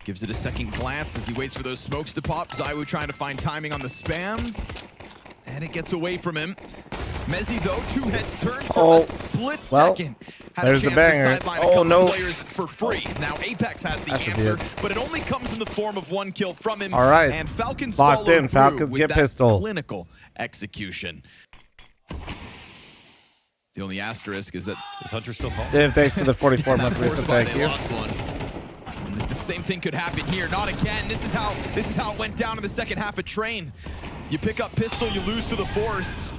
Gives it a second glance as he waits for those smokes to pop. Zywoo trying to find timing on the spam. And it gets away from him. Mezzi, though, 2 heads turned for a split second. Had there's a chance the banger. to sideline a couple players for free. Now Apex has the answer, but it only comes in the form of 1 kill from him. All right. And Falcons locked in. Falcons with get that pistol. clinical execution. The only asterisk is that is Hunter still calling? Save, thanks for the 44-month recent. Thank you. The same thing could happen here. Not again. This is how it went down in the second half of Train. You pick up pistol, you lose to the force.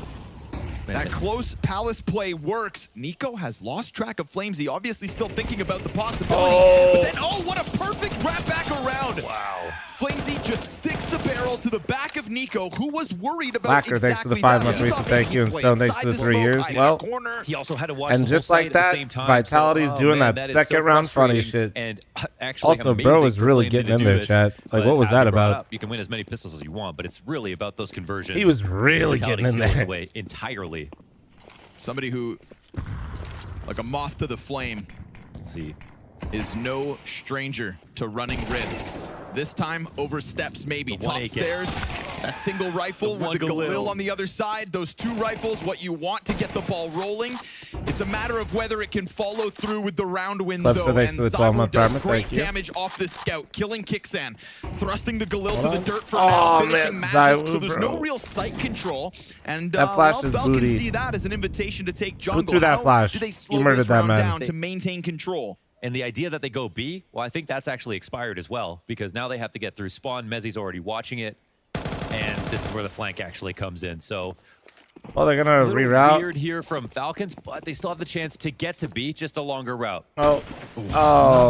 That close Palace play works. Nico has lost track of fl0m. Obviously still thinking about the possibility. But then, what a perfect wrap back around. Wow. fl0m just sticks the barrel to the back of Nico, who was worried about Blacker, thanks for the 5-month recent. Thank you. And Stone, thanks for the 3 years. Well, he also had to watch and just like that, Vitality's doing that second round funny shit. And actually, also, bro is really getting in there, chat. Like, what was that about? You can win as many pistols as you want, but it's really about those conversions. He was really getting in there. Away entirely. Somebody who, like a moth to the flame, is no stranger to running risks. This time, oversteps maybe. Top stairs, that single rifle with the Galil on the other side. Those 2 rifles, what you want to get the ball rolling. It's a matter of whether it can follow through with the round win, though. And Zywoo does great damage off this scout, killing Kixan, thrusting the Galil to the dirt for now, finishing Magisk, so there's no real sight control. And that flash is Falcons booty. see that as an invitation to take jungle. Who threw that flash? Do they You slow murdered this that round man. down to maintain control? And the idea that they go B, well, I think that's actually expired as well, because now they have to get through spawn. Mezzi's already watching it, and this is where the flank actually comes in. So, well, they're gonna reroute. Weird here from Falcons, but they still have the chance to get to B, just a longer route. Oh,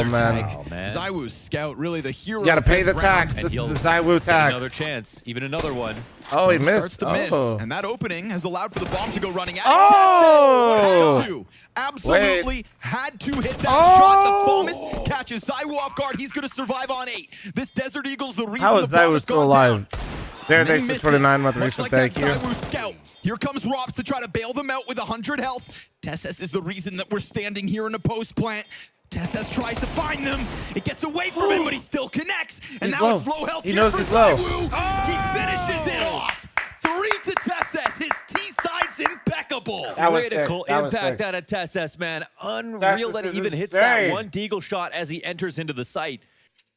man. Zywoo's scout, really the hero. You gotta pay the round. tax. This is the Zywoo tax. Another chance, even another one. Oh, he missed. Starts to miss, and that opening has allowed for the bomb to go running out. Oh! Absolutely had to hit that shot. The Fomus catches Zywoo off guard. He's going to survive on 8. This Desert Eagle's the reason How is the bomb Zywoo has still gone alive? down. There, thanks for 29-month recent. Like Thank that you. Zywoo scout. Here comes Robs to try to bail them out with 100 health. TeSeS is the reason that we're standing here in a post plant. TeSeS tries to find them. It gets away from him, but he still connects. And now it's low health here for Zywoo. He finishes it off. 3 to TeSeS. His T-side's impeccable. That was Critical impact out of TeSeS, man. Unreal that he even hits that one deagle shot as he enters into the site.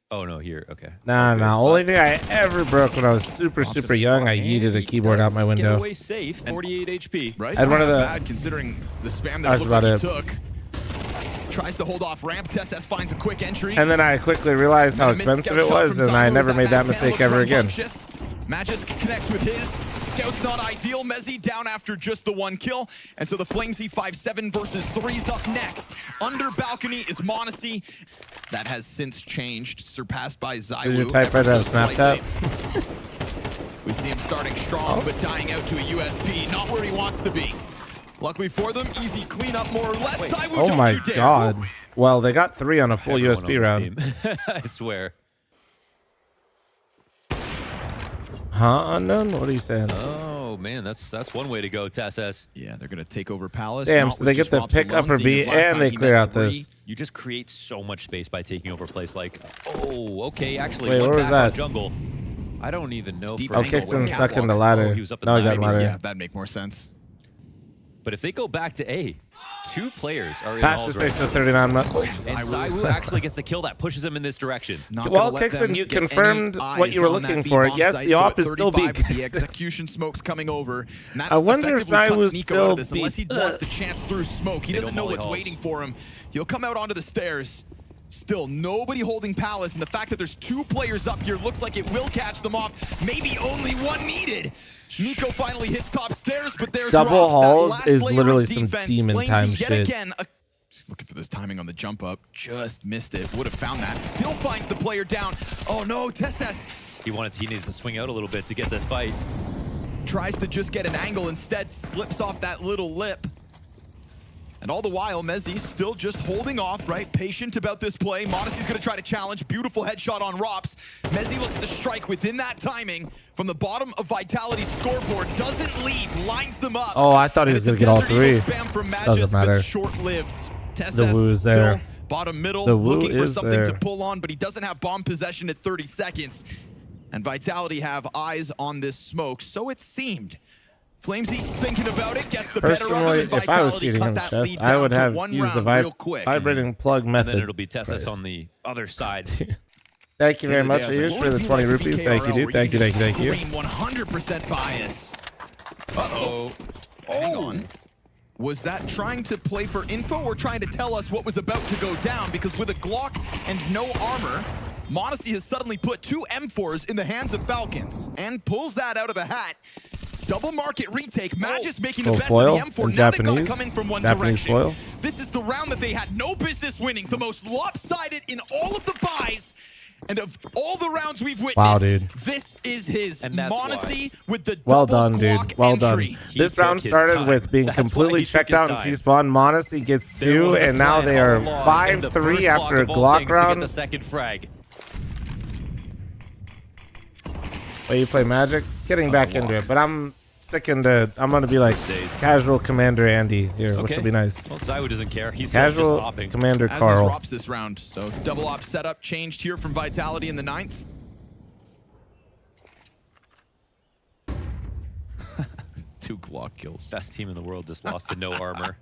Oh, no, here. Okay. Nah. Only thing I ever broke when I was super young, I yeeted a keyboard out my window. Get away safe, 48 HP. Right? I had one of the bad considering the spam that looked like he took. Tries to hold off ramp. TeSeS finds a quick entry. And then I quickly realized how expensive it was, and I never made that mistake ever again. Magisk connects with his. Scout's not ideal. Mezzi down after just the 1 kill. And so the fl0m 5-7 versus 3's up next. Under balcony is m0NESY. That has since changed, surpassed by Zywoo. Did you type right out of Snapchat? We see him starting strong, but dying out to a USP. Not where he wants to be. Luckily for them, easy cleanup more or less. Zywoo, oh my god. Well, they got 3 on a full USP round. I swear. Huh, Unknown? What are you saying? Oh, man, that's one way to go, TeSeS. Yeah, they're going to take over Palace. Damn, so they get the pick upper B and they clear out this. You just create so much space by taking over a place like, oh, okay, actually, wait, where was that? Jungle. I don't even know. Oh, Kixon stuck in the ladder. Oh, he was up in no, he got ladder. ladder. Yeah, that'd make more sense. But if they go back to A, 2 players are in Patch all just takes the 39 month. And Zywoo actually gets the kill that pushes him in this direction. Well, Kixon, you confirmed what you were looking for. Yes, the op is still being the execution smoke's coming over. I wonder if Zywoo's still unless he wants to chance through smoke. He doesn't know what's waiting for him. He'll come out onto the stairs. Still, nobody holding Palace, and the fact that there's 2 players up here looks like it will catch them off. Maybe only 1 needed. Nico finally hits top stairs, but there's double Ross, halls is literally some demon time shit. Again, just looking for this timing on the jump up. Just missed it. Would have found that. Still finds the player down. Oh no, TeSeS. He needs to swing out a little bit to get the fight. Tries to just get an angle, instead slips off that little lip. And all the while, Mezzi still just holding off, right? Patient about this play. m0NESY's gonna try to challenge. Beautiful headshot on Rops. Mezzi looks to strike within that timing from the bottom of Vitality's scoreboard. Doesn't leave, lines them up. Oh, I thought he was gonna get all 3. Spam from Doesn't Magisk, matter. but short-lived. The woo's there. Bottom middle, The woo looking for is something there. to pull on, but he doesn't have bomb possession at 30 seconds. And Vitality have eyes on this smoke, so it seemed. fl0m thinking about it, gets the better of him, Personally, and if I was Vitality shooting cut him that chest, lead I down would to have 1 used the round real quick. vibrating plug And method. then it'll be Tessus Price. on the other side. Thank you very much, I was like, Ayush, what for the would be 20 like rupees. Thank you, PKRL, dude. where Thank you, can thank you, just thank you. scream 100% bias. Uh-oh. Hang on. Was that trying to play for info or trying to tell us what was about to go down? Because with a Glock and no armor, m0NESY has suddenly put 2 M4s in the hands of Falcons and pulls that out of the hat. Double market retake. Magis making the Oh, best foil of the M4. in Now they've got to Japanese. come in from one Japanese direction. foil. This is the round that they had no business winning. The most lopsided in all of the buys. And of all the rounds we've witnessed, Wow, dude. this is his. And that's m0NESY with the Well double done, dude. Glock Well entry. done. He This took round his started time. with being That's why completely he took checked his out in time. T-spawn. m0NESY gets There 2, was a and now plan they all are along in the 5-3 first after a block of all Glock things to get round. the second frag. But you play Magic? Getting back into it, but I'm sticking to. I'm gonna be like casual Commander Andy here, which will be nice. Well, Zywo doesn't care. He's just Casual hopping. Commander As Carl. is Rops this round. So double op setup changed here from Vitality in the 9th. Two Glock kills. Best team in the world just lost to no armor.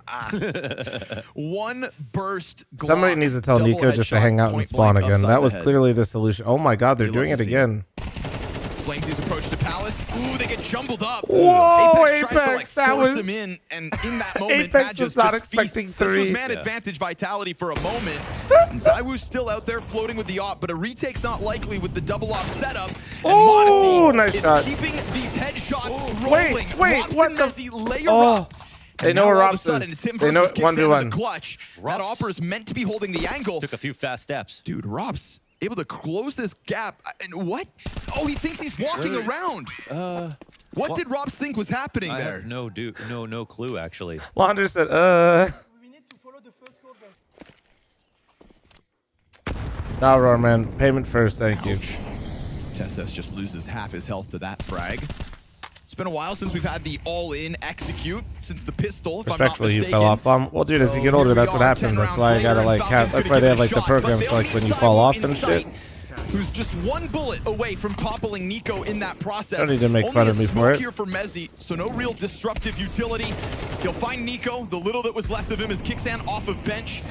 One burst Glock. Somebody needs to tell double Nico just to headshot, hang out and point spawn blank again. upside That the was head. clearly the solution. Oh my God, they're You love doing to it see again. fl0m's approach to Palace. Ooh, they get jumbled up. Whoa, Apex tries to Apex, like that force was- him in, and in that moment, Apex Magis was not just expecting feasts. This was 3. man Yeah. advantage Vitality for a moment. And Zywoo's still out there floating with the op, but a retake's not likely with the double op setup. And Oh, m0NESY nice is shot. keeping these headshots rolling. Wait, Rops what and the- Messi layer Oh. up. They And know now where all of a Rops sudden, is. it's him They know versus it 1v1. Kixan in the clutch. That Rops- opper is meant to be holding the angle. Took a few fast steps. Dude, Rops able to close this gap. And what? Oh, he thinks he's walking Wait. around. What did Rops think was happening I there? have no clue actually. Launder said, We need to follow the first code, guys. Nah, Roar, man. Payment first, thank you. Tessus just loses half his health to that frag. It's been a while since we've had the all-in execute since the pistol, if I'm not Respectfully, you mistaken. fell off. Well, dude, as you get older, that's what happens. That's why I gotta like have. That's why they have like the programs for, like when you fall off and shit. Who's just one bullet away from toppling Nico in that process. Don't need to make fun of me for it. Here for m0NESY, so no real disruptive utility. He'll find Nico. The little that was left of him is Kixan off of bench.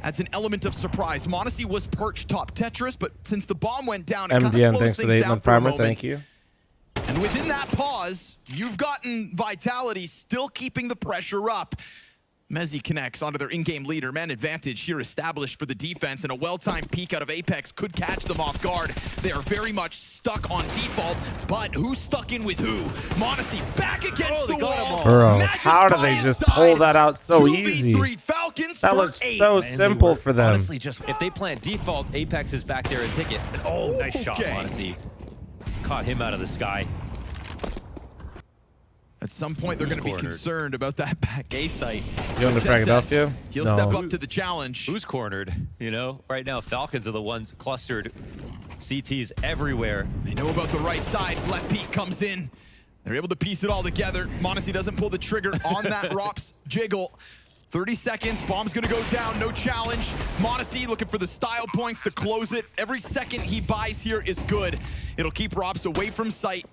Adds an element of surprise. m0NESY was perched top Tetris, but since the bomb went down, it kind of MDM, slows thanks for the things 8 down month for a primer. moment. Thank you. And within that pause, you've gotten Vitality still keeping the pressure up. m0NESY connects onto their in-game leader. Man advantage here established for the defense, and a well-timed peek out of Apex could catch them off guard. They are very much stuck on default, but who's stuck in with who? m0NESY back against the wall. Bro, Magis how do by they his just side. pull that out so 2v3 easy? Falcons That for looks 8. so And they simple were for them. Honestly, just if they plant default, Apex is back there and ticket. Oh, nice shot, Okay. m0NESY. Caught him out of the sky. At some point, they're going to be cornered? concerned about that back A site. You want to frag it off, Tessus, you? He'll No. step up to the challenge. Who's cornered? You know, right now Falcons are the ones clustered. CTs everywhere. They know about the right side. Left peek comes in. They're able to piece it all together. m0NESY doesn't pull the trigger on that Rops jiggle. 30 seconds. Bomb's going to go down. No challenge. m0NESY looking for the style points to close it. Every second he buys here is good. It'll keep Rops away from sight.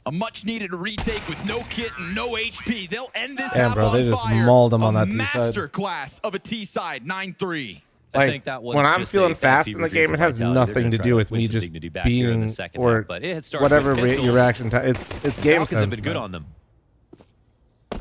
A much-needed retake with no kit and no HP. They'll end this Damn, half bro, on they just fire. mauled him on A that T side. master class of a T side. 9-3. I Like, think that one's when I'm just feeling a fast fever in the dream game, it for has Vitality. They're nothing gonna to try do with win me some just dignity back here in the being second or half, but it starts whatever with rate your pistols. reaction time. It's game Falcons have sense. been good man. on them.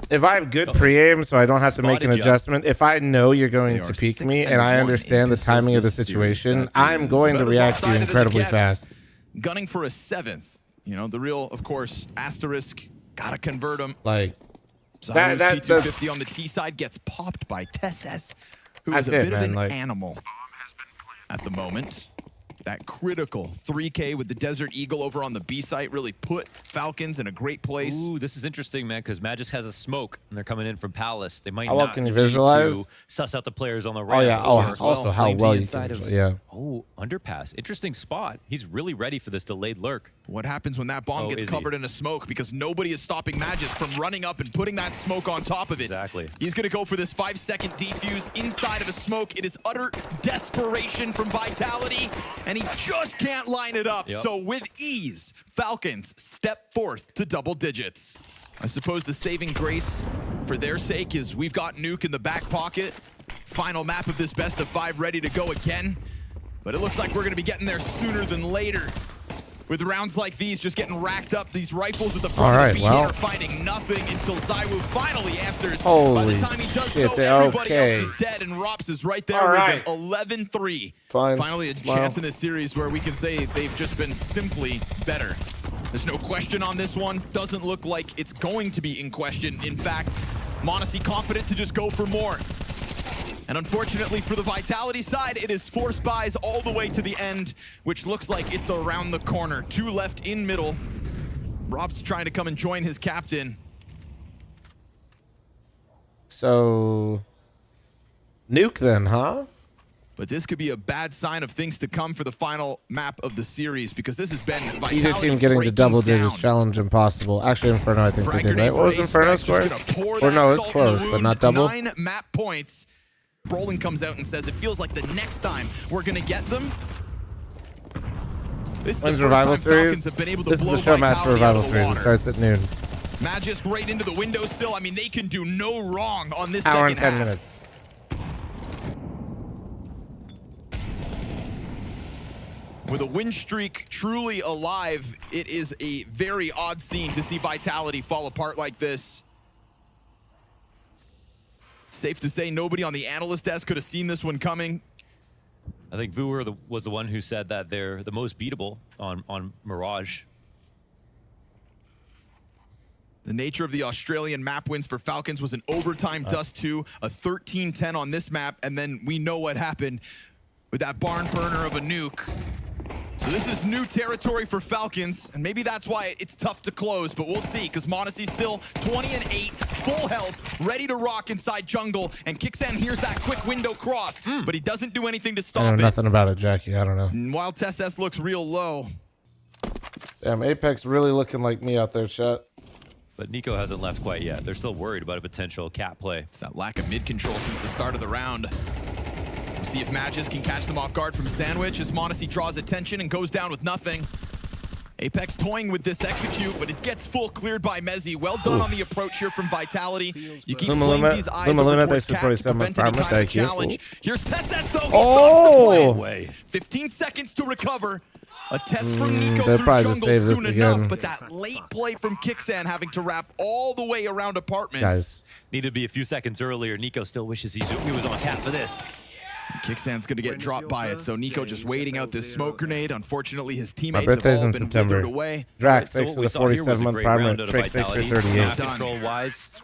If I have good pre-aim, so I don't have to make an Spotted you. adjustment. If I know you're going They to are peek 6 me and and I 1 understand in the timing of the pistols this series. situation, That I'm is going to about as react to you lopsided as it incredibly gets. fast. Gunning for a 7th. You know, the real, of course, asterisk. Gotta convert him. Like Zywoo's that's- P250 on the T side gets popped by Tessus, who is That's a it, bit of man, an like- animal at the moment. That critical 3K with the Desert Eagle over on the B site really put Falcons in a great place. Ooh, this is interesting, man, because Magis has a smoke, and they're coming in from Palace. They might How well not can you need visualize? to suss out the players on the oh ramp. yeah, as also how fl0m well you inside can of, yeah. Oh, Oh, underpass. Interesting spot. He's really ready for this delayed lurk. What happens when that bomb gets covered in a smoke? Because nobody is stopping Magis from running up and putting that smoke on top of it. Exactly. He's going to go for this 5-second defuse inside of a smoke. It is utter desperation from Vitality, and he just can't line it up. So with ease, Falcons step forth to double digits. I suppose the saving grace for their sake is we've got Nuke in the back pocket. Final map of this best of 5 ready to go again. But it looks like we're going to be getting there sooner than later. With rounds like these just getting racked up, these rifles at the front of the are finding nothing until Zywoo finally answers. By the time he does so, everybody else is dead, and Rops is right there with an 11-3. Finally, a chance in this series where we can say they've just been simply better. There's no question on this one. Doesn't look like it's going to be in question. In fact, m0NESY confident to just go for more. And unfortunately for the Vitality side, it is force buys all the way to the end, which looks like it's around the corner. 2 left in middle. Rob's trying to come and join his captain. So, Nuke then, huh? But this could be a bad sign of things to come for the final map of the series, because this has been Vitality Either team getting to double digits, challenge impossible. Actually, Inferno, I think they did, right? What was Inferno score? Or no, it's close, but not double. 9 map points. Brolin comes out and says it feels like the next time we're going to get them. This is When's the Revival first time Series? Falcons have been able to This is blow the show match for Vitality Revival out of the Series. It water. starts at noon. Magisk right into the windowsill. I mean, they can do no wrong on this Hour second and 10 half. minutes. With a win streak truly alive, it is a very odd scene to see Vitality fall apart like this. Safe to say nobody on the analyst desk could have seen this one coming. I think Vuer was the one who said that they're the most beatable on Mirage. The nature of the Australian map wins for Falcons was an overtime Dust 2, a 13-10 on this map, and then we know what happened with that barn burner of a nuke. So this is new territory for Falcons, and maybe that's why it's tough to close, but we'll see, because m0NESY's still 20-8, full health, ready to rock inside jungle, and Kixan hears that quick window cross, but he doesn't do anything to stop I know it. nothing about it, Jackie. I don't know. And while TSS looks real low. Damn, Apex really looking like me out there, chat. But Nico hasn't left quite yet. They're still worried about a potential cat play. It's that lack of mid-control since the start of the round. We'll see if Magis can catch them off guard from Sandwich as m0NESY draws attention and goes down with nothing. Apex toying with this execute, but it gets full cleared by Mezzy. Well done on the approach here from Vitality. You keep Fl0m's eyes over towards Cat to prevent any kind of challenge. Here's TSS though, he stops the play. 15 seconds to recover. A test from Nico through jungle soon enough, but that late play from Kixan having to wrap all the way around apartments. Guys. Needed to be a few seconds earlier. Nico still wishes he was on Cat for this. Kixan's going to get dropped by it, so Nico just waiting out this smoke grenade. Unfortunately, his teammates My have birthday's all in been September. withered away. Drax, So thanks to what the we saw here was a 47-month great primer. round out of Trick 6 for Vitality, 38. snap control wise.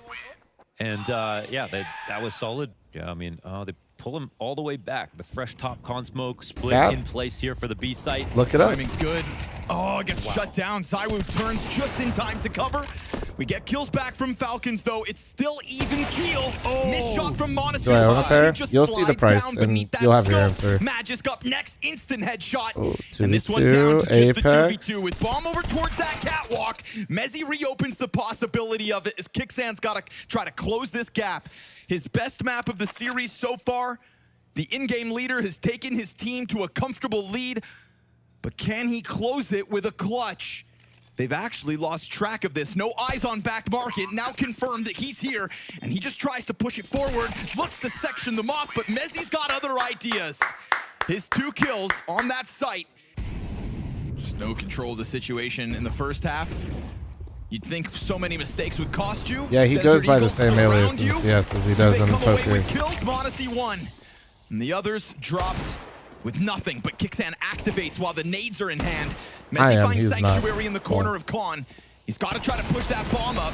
And yeah, that was solid. Yeah, I mean, they pull him all the way back. The fresh top con smoke split in place here for the B site. Look it up. Timing's good. Oh, it gets shut down. Zywoo turns just in time to cover. We get kills back from Falcons, though. It's still even keel. Missed shot from m0NESY. Do I own a pair? You'll see the price, and you'll have your answer. Magisk up next, instant headshot. Oh, And this one down to just the Apex. 2v2 with bomb over towards that catwalk. Mezzy reopens the possibility of it as Kixan's got to try to close this gap. His best map of the series so far. The in-game leader has taken his team to a comfortable lead, but can he close it with a clutch? They've actually lost track of this. No eyes on back market. Now confirmed that he's here, and he just tries to push it forward, looks to section them off, but Mezzy's got other ideas. His 2 kills on that site. Just no control of the situation in the first half. You'd think so many mistakes would cost you. Yeah, he Desert goes by the Eagles same surround alias in you. CS as he does They in come away poker. with kills. m0NESY won. And the others dropped with nothing, but Kixan activates while the nades are in hand. Mezzy finds He's Sanctuary not. in the corner of Con. He's got to try to push that bomb up.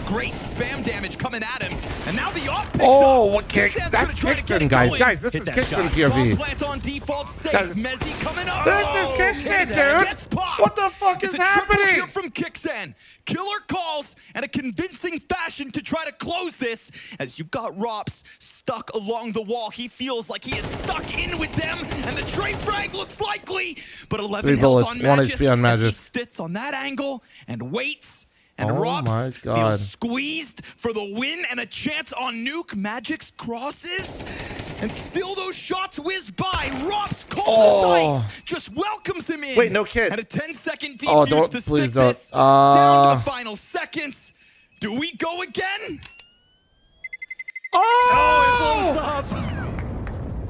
Great spam damage coming at him. And now the off picks Oh, up. what kicks? Kicksan's That's gonna try to get Kicksan, it guys. going. Guys, this Hit is that Kicksan shot. POV. Bomb plant on default safe. Guys, Mezzy coming up. This is Kicksan, Kicksan dude. gets popped. What the fuck It's is a triple happening? here from Kicksan. Killer calls and a convincing fashion to try to close this. As you've got Rops stuck along the wall. He feels like he is stuck in with them. And the trade frag looks likely. But 11 3 health bullets, on 1 Magist HP on as he Magist. sits on that angle and waits. And Oh Rops my God. feels squeezed for the win and a chance on Nuke. Magic's crosses. And still those shots whiz by. Rops cold as ice just welcomes him in. Wait, no kid. And a 10-second defuse Oh, don't, to please stick don't. this down to the final seconds. Do we go again? Oh! Blows up.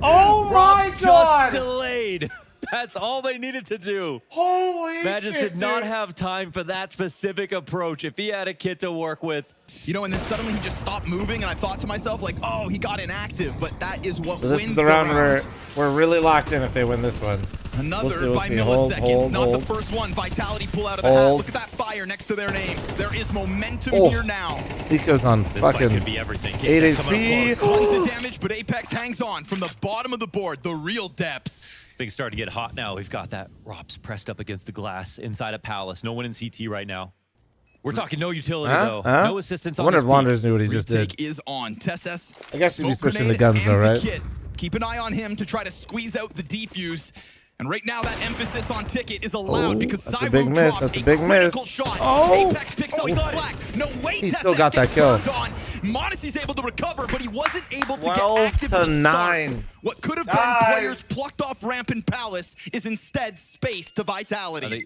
Oh my Rops God! just delayed. That's all they needed to do. Holy Magist shit, did not dude. have time for that specific approach. If he had a kid to work with, You know, and then suddenly he just stopped moving, and I thought to myself, like, oh, he got inactive, but that is what So this wins is the round where we're really locked in if they win this one. Another We'll by see. milliseconds, not Hold. the first one. Vitality pull out of the hat. Hold. Look at that fire next to their names. There is momentum Oh. here now. Nico's on this fight fucking could be everything. 8 Kicksan coming HP. up close. Tons of damage, but Apex hangs on from the bottom of the board. The real depths. Things starting to get hot now. We've got that Rops pressed up against the glass inside a Palace. No one in CT right now. We're talking no utility, though. No assistance I on wonder his if peak. Wanders knew what he just Retake did. is on. Tesses. I guess he'd be smoke switching the grenade guns, and though, the right? kit. Keep an eye on him to try to squeeze out the defuse. And right now, that emphasis on Ticket is allowed Oh, because that's a Zywoo big miss. dropped That's a big critical miss. shot. Oh! Apex picks up the slack. No way, He Tesses still got that gets kill. turned on. Monacy's able to recover, but he wasn't able to 12 get active to at the 9. start. What could have been Guys. players plucked off ramp in Palace is instead space to Vitality.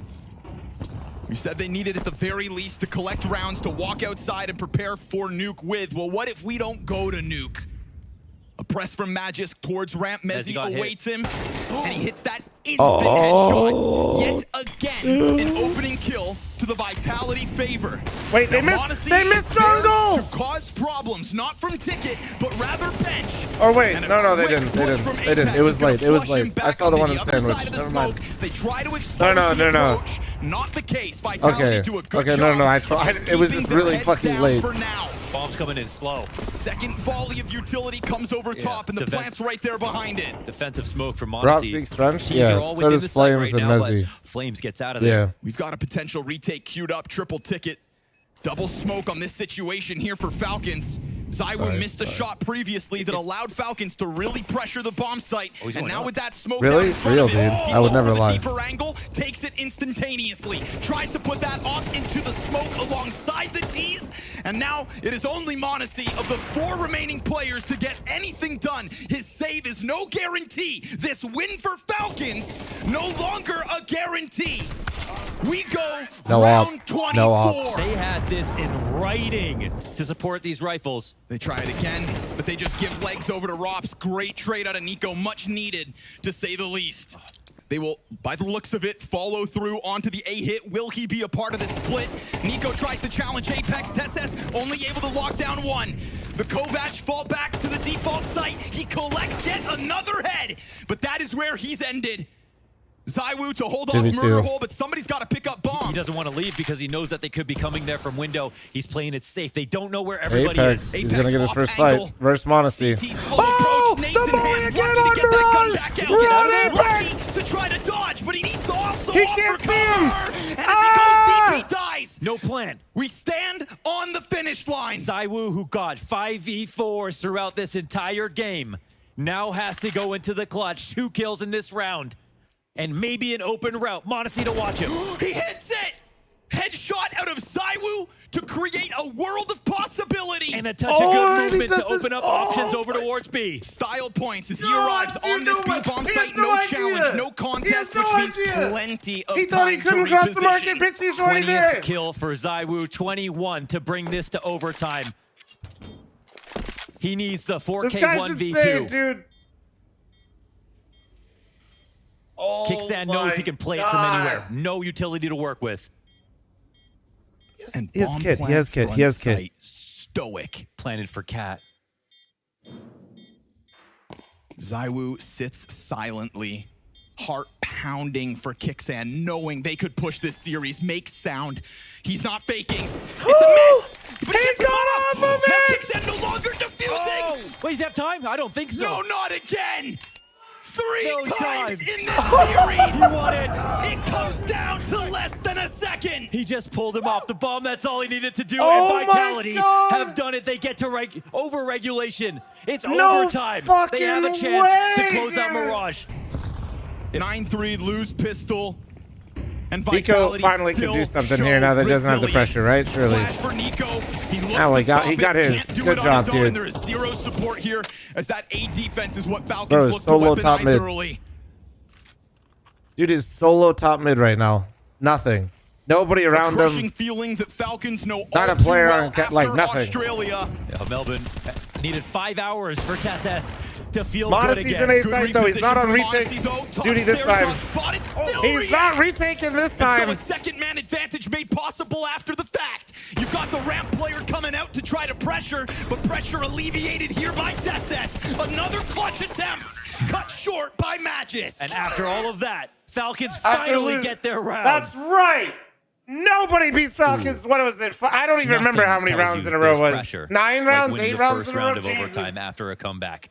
You said they needed at the very least to collect rounds to walk outside and prepare for Nuke with. Well, what if we don't go to Nuke? A press from Magist towards ramp. Mezzy got hit. awaits him, and he hits that instant headshot. Yet again, an opening kill to the Vitality favor. Wait, they Now, missed- Monacy they is missed there jungle! to cause problems, not from Ticket, but rather bench. Oh wait, And a no, they quick didn't. push from They didn't. Apex It was is gonna late. It was flush him late. back I saw the one onto in the other sandwich. side of the Never mind. smoke. They try to expose No. the approach. Not the case. Vitality Okay. do a good Okay, job no. of It was keeping just their really heads fucking down late. for now. Bombs coming in slow. Second volley of utility comes over top, and the defense- plant's right there behind it. Defensive smoke from Rob Monacy. speaks French? Teams Yeah, are all so within does the site Flames right and now, but Mezzy. Flames gets out of Yeah. there. We've got a potential retake queued up. Triple Ticket. Double smoke on this situation here for Falcons. Zywoo missed a shot previously that allowed Falcons to really pressure the bomb site. he's And going now up. with that smoke Really? down in front Real, of dude. him, he I would looks never for the lie. deeper angle, takes it instantaneously, tries to put that off into the smoke alongside the T's, and now it is only Monacy of the 4 remaining players to get anything done. His save is no guarantee. This win for Falcons, no longer a guarantee. We go No round op. 24. No op. They had this in writing to support these rifles. They try it again, but they just give legs over to Rops. Great trade out of Nico, much needed, to say the least. They will, by the looks of it, follow through onto the A-hit. Will he be a part of this split? Nico tries to challenge Apex. Tesses only able to lock down one. The Kovac fall back to the default site. He collects yet another head, but that is where he's ended. Zywoo to hold off 2v2. Murder Hole, but somebody's got to pick up Bomb. He doesn't want to leave because he knows that they could be coming there from window. He's playing it safe. They don't know where everybody Apex. is. He's Apex gonna get his off first angle. fight versus Monacy. CT slow Oh, approach, nades the in boy hand, again lucky on to get that gun Mirage. back out. Run, Get out Apex. lucky to try to dodge, but he needs to also He offer can't see cover. him. And as he goes deep, he dies. No plan. We stand on the finish line. Zywoo, who got 5v4s throughout this entire game, now has to go into the clutch. 2 kills in this round. And maybe an open route. Monacy to watch him. He hits it. Headshot out of Zywoo to create a world of possibility. And a touch of Oh, good and he movement to doesn't- open up oh, options over my- towards B. Style points as he No arrives idea, on this no B idea. bomb He has site. no No idea. challenge, no He contest, has no which means idea. plenty of He time thought he to couldn't cross the market, reposition. bitch. He's already 20th there. kill for Zywoo, 21 to bring this to overtime. He needs the 4K This guy's 1v2. insane, dude. Oh Kicksan knows he can play it from anywhere. No utility to work with. And He has bomb kit, he plant has kit, he front has kit. site, stoic. Planted for Cat. Zywoo sits silently, heart pounding. pounding for Kixan, knowing they could push this series, make sound. He's not faking. It's a miss. But He got off of Now it! Kixan no longer defusing. Wait, does he have time? I don't think so. No, not again. Three No times time. in this series. You want it? It comes down to less than a second. He just pulled him off the bomb. That's all he needed to do. Oh and my Vitality God. have done it. They get to over-regulation. It's No overtime. fucking They have a chance to way, close out dude. Mirage. 9-3, lose pistol. And Nico Vitality finally can still do something show here now that doesn't have the resilience. pressure, right? Surely. Flash for Nico. He looks Oh, to he got- stop he got it. his. Can't do Good it on job, his own. dude. There is zero support here as that A defense is what Falcons Bro, look solo to top weaponize mid. early. Dude is solo top mid right now. Nothing. Nobody around Crushing him. feeling that Falcons know Not all a player too well on ca- after like nothing. Australia. Yeah, Melbourne needed 5 hours for TSS to feel Modesty's good an again. A site though. He's not on retake duty this time. He's not retaking this time. So a second man advantage made possible after the fact. You've got the ramp player coming out to try to pressure, but pressure alleviated here by TSS. Another clutch attempt, cut short by Magis. And after all of that, Falcons After finally lose- get their round. That's right. Nobody beats Falcons. What was it? I don't even remember how many Nothing rounds tells in you a row there's was. pressure 9 like rounds, winning 8 the rounds first in a row. round of Jesus. overtime after a comeback.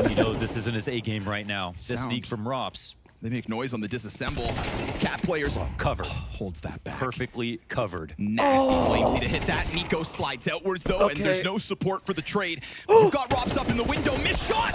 He knows this isn't his A game right now. The Sound. sneak from Rops. They make noise on the disassemble. Cat players Covered. holds that back. Perfectly covered. Nasty Flamesy to hit that. Nico slides outwards though, and there's no support for the trade. We've got Robs up in the window. Missed shot.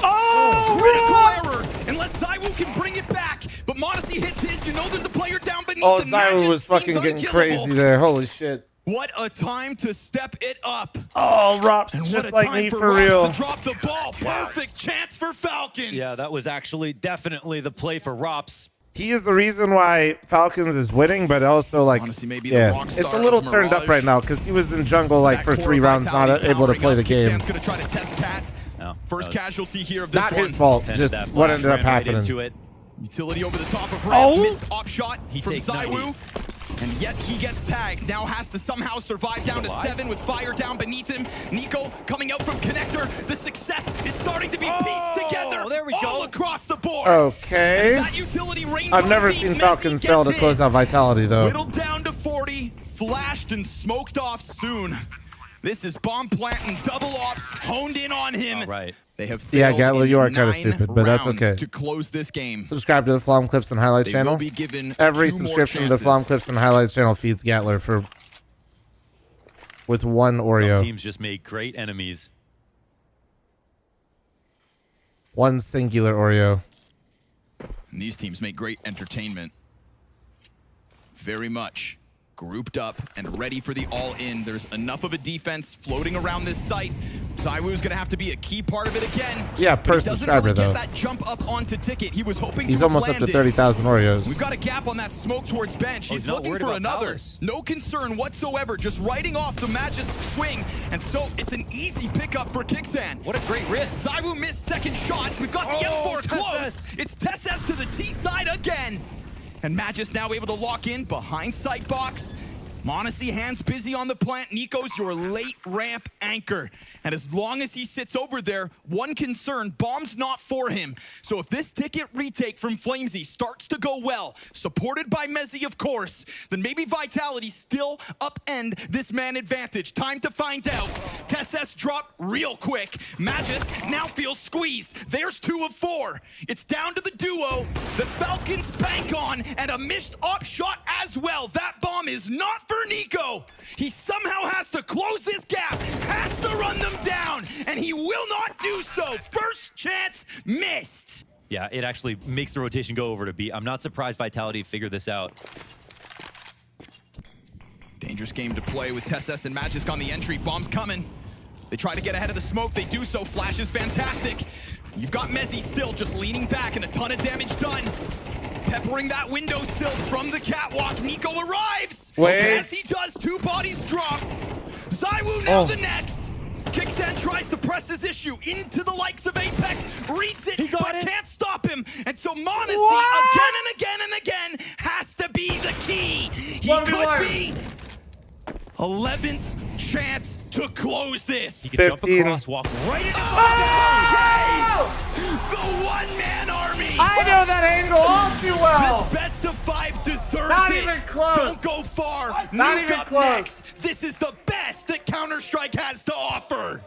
Critical error. Unless Zywoo can bring it back. But Modesty hits his. You know there's a player down beneath. Oh, the Magis Zywoo was seems fucking getting unkillable. crazy there. Holy shit. What a time to step it up. Oh, Rops, And what just a like time me for for Robs real. to drop the ball. Perfect chance for Falcons. Yeah, that was actually definitely the play for Rops. He is the reason why Falcons is winning, but also like, Honestly, maybe the yeah, rock it's star a little of turned up Mirage. right now because he was in jungle like That for core 3 of rounds, not Vitality's able to powering play up. the game. Kixan's gonna try to test Cat. No, First that was- casualty here of this Not one. his fault, defended just that what flash, ended up ran right happening. into it. Utility over the top of Red. Oh. Missed op shot He from takes Zywoo. 90. And yet he gets tagged. Now has to somehow survive down to alive. 7 with fire down beneath him. Nico coming out from connector. The success is starting to be pieced together there we all go. across the board. Okay. That utility range I've on never deep. seen Messi Falcons gets fail to his. close out Vitality though. Whittled down to 40, flashed and smoked off soon. This is bomb planting, double ops, honed in on him. All right. They have Yeah, failed Gatler, in you are kinda 9 stupid, but that's rounds okay. to close this game. Subscribe to the fl0m Clips and Highlights They channel. will be given Every 2 more subscription to the chances. fl0m Clips and Highlights channel feeds Gatler for with 1 Oreo. Some teams just make great enemies. 1 singular Oreo. And these teams make great entertainment. Very much grouped up and ready for the all-in. There's enough of a defense floating around this site. Zywoo's gonna have to be a key part of it again. Yeah, But per he doesn't subscriber, really though. get that jump up onto Ticket. He was hoping He's to have almost up to landed. 30,000 Oreos. We've got a gap on that smoke towards bench. He's he's not looking worried for about another. Palace. No concern whatsoever, just riding off the Magis swing. And so it's an easy pickup for Kixan. What a great risk. Zywoo missed second shot. We've got the Oh, M4 close. TSS. It's TSS to the T side again. And Magis now able to lock in behind sight box. Monacy hands busy on the plant. Nico's your late ramp anchor. And as long as he sits over there, one concern, bomb's not for him. So if this Ticket retake from fl0mzy starts to go well, supported by Mezzi, of course, then maybe Vitality still upend this man advantage. Time to find out. TSS drop real quick. Magis now feels squeezed. There's 2 of 4. It's down to the duo. The Falcons bank on, and a missed op shot as well. That bomb is not for Nico. He somehow has to close this gap, has to run them down, and he will not do so. First chance missed. Yeah, it actually makes the rotation go over to B. I'm not surprised Vitality figured this out. Dangerous game to play with TSS and Magisk on the entry. Bomb's coming. They try to get ahead of the smoke. They do so. Flash is fantastic. You've got Mezzi still just leaning back and a ton of damage done. Peppering that windowsill from the catwalk. Nico arrives. Wait. As he does, 2 bodies drop. Zywoo now the next. Kixan tries to press his issue into the likes of Apex. Reads it, but can't stop him. And so Monacy again and again and again has to be the key. He could be 11th chance to close this. He could jump 15. across, walk right into The one-man army. I know that angle all too well. This best of 5 deserves Not it. even close. Don't go far. Not Nuke even up close. next. This is the best that Counter-Strike has to offer.